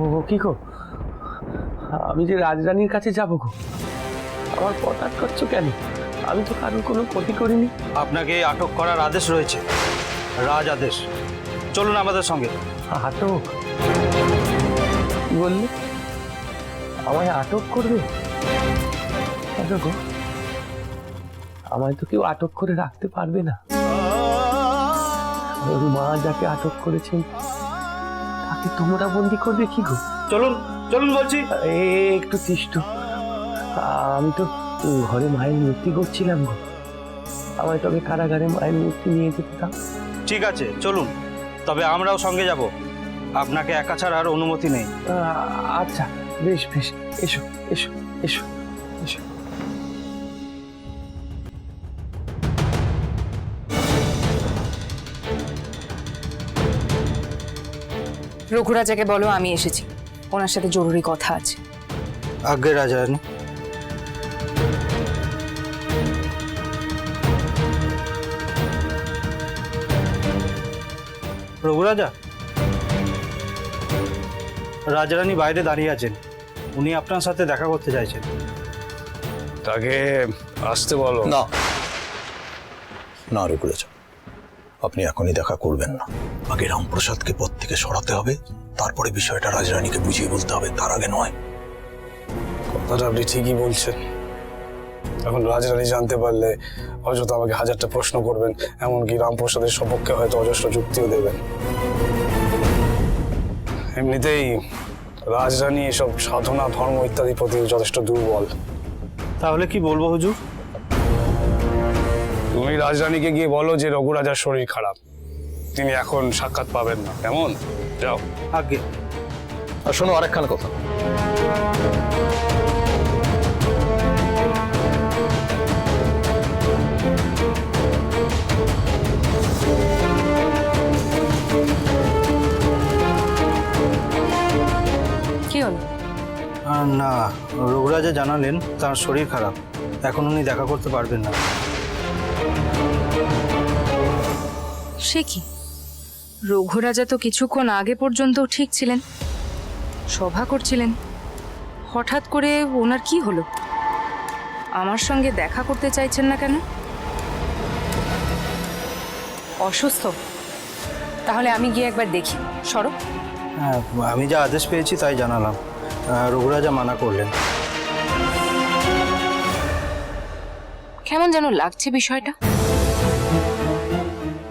ও কি গো, আমি যে রাজরানীর কাছে যাবো গো, আমার পথ আটকাচ্ছ কেন? আমি তো কারোর কোনো ক্ষতি করিনি। আপনাকে আটক করার আদেশ রয়েছে, রাজ আদেশ। চলুন আমাদের সঙ্গে। আটক? কি বললে? আমায় আটক করবে? কেন গো? আমায় তো কেউ আটক করে রাখতে পারবে না। ওর মা যাকে আটক করেছেন তাকে তোমরা বন্দি করবে কি গো? চলুন চলুন বলছি। একটু তিষ্ঠ, আমি তো ঘরে মায়ের মূর্তি করছিলাম গো। আমায় তবে কারাগারে মায়ের মূর্তি নিয়ে যেতে দাও। ঠিক আছে চলুন, তবে আমরাও সঙ্গে যাব। আপনাকে একা ছাড়ার অনুমতি নেই। আচ্ছা বেশ বেশ, এসো এসো এসো এসো। রঘুরাজাকে বলো আমি এসেছি, ওনার সাথে জরুরি কথা আছে। আজ্ঞে রাজারানী। রঘুরাজা, রাজারানী বাইরে দাঁড়িয়ে আছেন, উনি আপনার সাথে দেখা করতে চাইছেন। তাকে আসতে বলো। না না রঘুরাজা, আপনি এখনই দেখা করবেন না। আগে রামপ্রসাদকে পদ থেকে সরাতে হবে, তারপরে বিষয়টা রাজরানীকে বুঝিয়ে বলতে হবে, তার আগে নয়। কথাটা আপনি ঠিকই বলছেন। এখন রাজরানী জানতে পারলে অযথা আমাকে হাজারটা প্রশ্ন করবেন, এমনকি রামপ্রসাদের সপক্ষে হয়তো অজস্র যুক্তিও দেবেন। এমনিতেই রাজরানী এসব সাধনা ধর্ম ইত্যাদি প্রতি যথেষ্ট দুর্বল। তাহলে কি বলবো হুজুর? তুমি রাজরানীকে গিয়ে বলো যে রঘুরাজার শরীর খারাপ, তিনি এখন সাক্ষাৎ পাবেন না, কেমন? যাও। আজ্ঞে। আর শোনো আরেকখানা কথা, কি হলো? না, রঘুরাজা জানালেন তার শরীর খারাপ, এখন উনি দেখা করতে পারবেন না। সে কি, রঘুরাজা তো কিছুক্ষণ আগে পর্যন্ত ঠিক ছিলেন, সভা করছিলেন, হঠাৎ করে ওনার কি হলো? আমার সঙ্গে দেখা করতে চাইছেন না কেন? অসুস্থ? তাহলে আমি গিয়ে একবার দেখি। সরো। হ্যাঁ, আমি যা আদেশ পেয়েছি তাই জানালাম। রঘুরাজা মানা করলেন। কেমন যেন লাগছে বিষয়টা।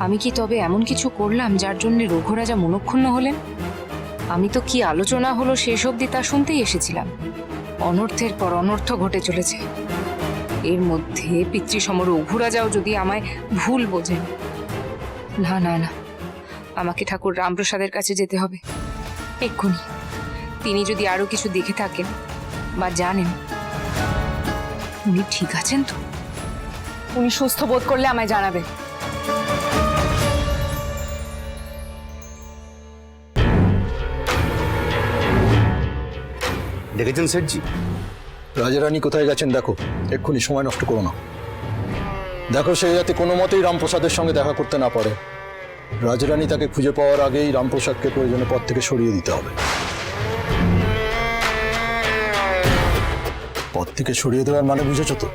আমি কি তবে এমন কিছু করলাম যার জন্য রঘুরাজা মনক্ষুণ্ণ হলেন? আমি তো কি আলোচনা হলো শেষ অবধি তা শুনতেই এসেছিলাম। অনর্থের পর অনর্থ ঘটে চলেছে। এর মধ্যে পিতৃসম রঘুরাজাও যদি আমায় ভুল বোঝেন। না না না, আমাকে ঠাকুর রামপ্রসাদের কাছে যেতে হবে এক্ষুনি। তিনি যদি আরো কিছু দেখে থাকেন বা জানেন, উনি ঠিক আছেন তো? উনি সুস্থ বোধ করলে আমায় জানাবেন। দেখেছেন শেঠজি, রাজারানী কোথায় গেছেন দেখো, এক্ষুনি সময় নষ্ট করো না। দেখো সে যাতে কোনো মতেই রামপ্রসাদের সঙ্গে দেখা করতে না পারে। রাজারানী তাকে খুঁজে পাওয়ার আগেই রামপ্রসাদকে প্রয়োজনে পদ থেকে সরিয়ে দিতে হবে। পদ থেকে সরিয়ে দেওয়ার মানে বুঝেছো তো?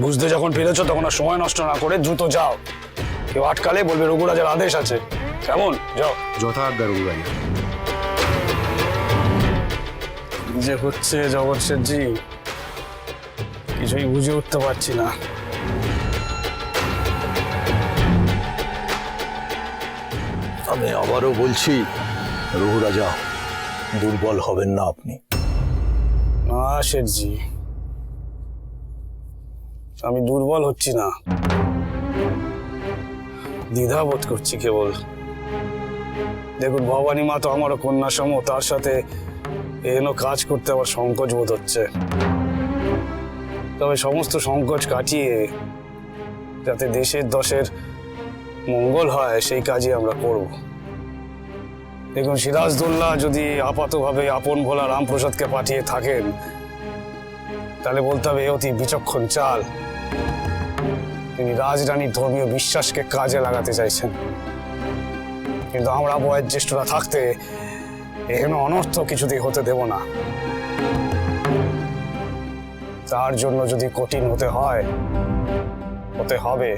বুঝতে যখন পেরেছো তখন আর সময় নষ্ট না করে দ্রুত যাও। কেউ আটকালে বলবে রঘুরাজার আদেশ আছে, কেমন? যাও। যথাজ্ঞা রঘুরানী। যে হচ্ছে জগৎ শেঠজি, কিছুই বুঝে উঠতে পারছি না। আমি আবারও বলছি, রঘুরাজা দুর্বল হবেন না আপনি। না শেঠজি, আমি দুর্বল হচ্ছি না, দ্বিধাবোধ করছি কেবল। দেখুন, ভবানী মা তো আমারও কন্যা সম, তার সাথে এন কাজ করতে আমার সংকোচ বোধ হচ্ছে। তবে সমস্ত সংকোচ কাটিয়ে যাতে দেশের দশের মঙ্গল হয় সেই কাজই আমরা করব। দেখুন, সিরাজদৌল্লা যদি আপাতভাবে আপন ভোলা রামপ্রসাদকে পাঠিয়ে থাকেন, তাহলে বলতে হবে এ অতি বিচক্ষণ চাল। তিনি রাজরানীর ধর্মীয় বিশ্বাসকে কাজে লাগাতে চাইছেন। কিন্তু আমরা বয়োজ্যেষ্ঠরা থাকতে এখানে অনর্থ কিছুতেই হতে দেব না। তার জন্য যদি কঠিন হতে হয়, হতে হবে,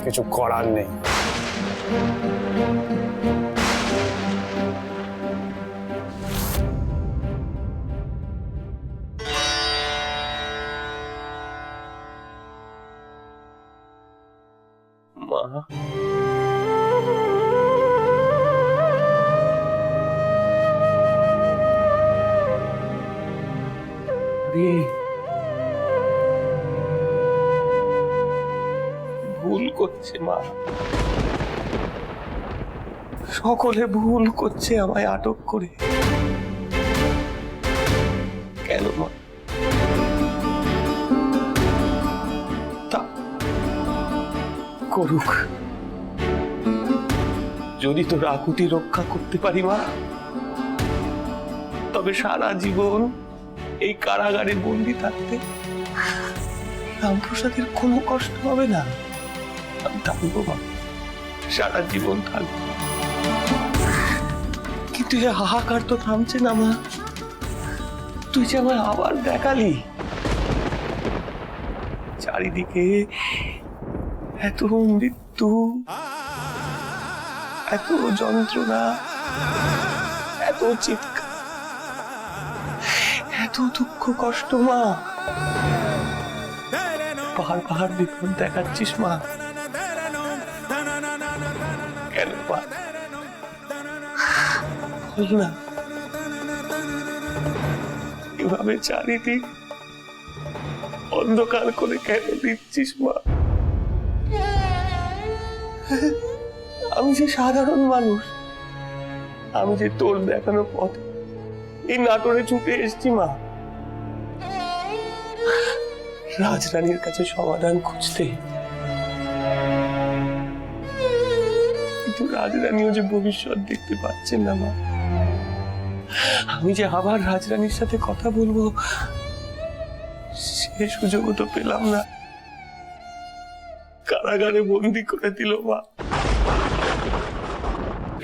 কিছু করার নেই। মা, রে, ভুল করছে মা, সকলে ভুল করছে আমায় আটক করে। কেন মা? তা করুক, যদি তোর আকুতি রক্ষা করতে পারি মা, তবে সারা জীবন এই কারাগারে বন্দি থাকতে রামপ্রসাদের কোনো কষ্ট হবে না। আমি থাকবো মা, সারা জীবন থাকবো। কিন্তু এ হাহাকার তো থামছে না মা। তুই যে আমায় আবার দেখালি, চারিদিকে এত মৃত্যু, এত যন্ত্রণা, এত চিৎকার, এত দুঃখ কষ্ট মা। পাহাড় পাহাড় বিপদ দেখাচ্ছিস মা, কেন মা? বল না, এভাবে চারিদিক অন্ধকার করে কেন দিচ্ছিস মা? আমি যে সাধারণ মানুষ, আমি যে তোর দেখানো পথ এই নাটোরে ছুটে এসছি মা, রাজরানীর কাছে সমাধান খুঁজতে। কিন্তু রাজরানীও যে ভবিষ্যৎ দেখতে পাচ্ছেন না মা। আমি যে আবার রাজরানীর সাথে কথা বলবো সে সুযোগও তো পেলাম না। কারাগারে বন্দি করে দিল মা।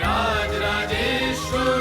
রাজরাজেশ্বর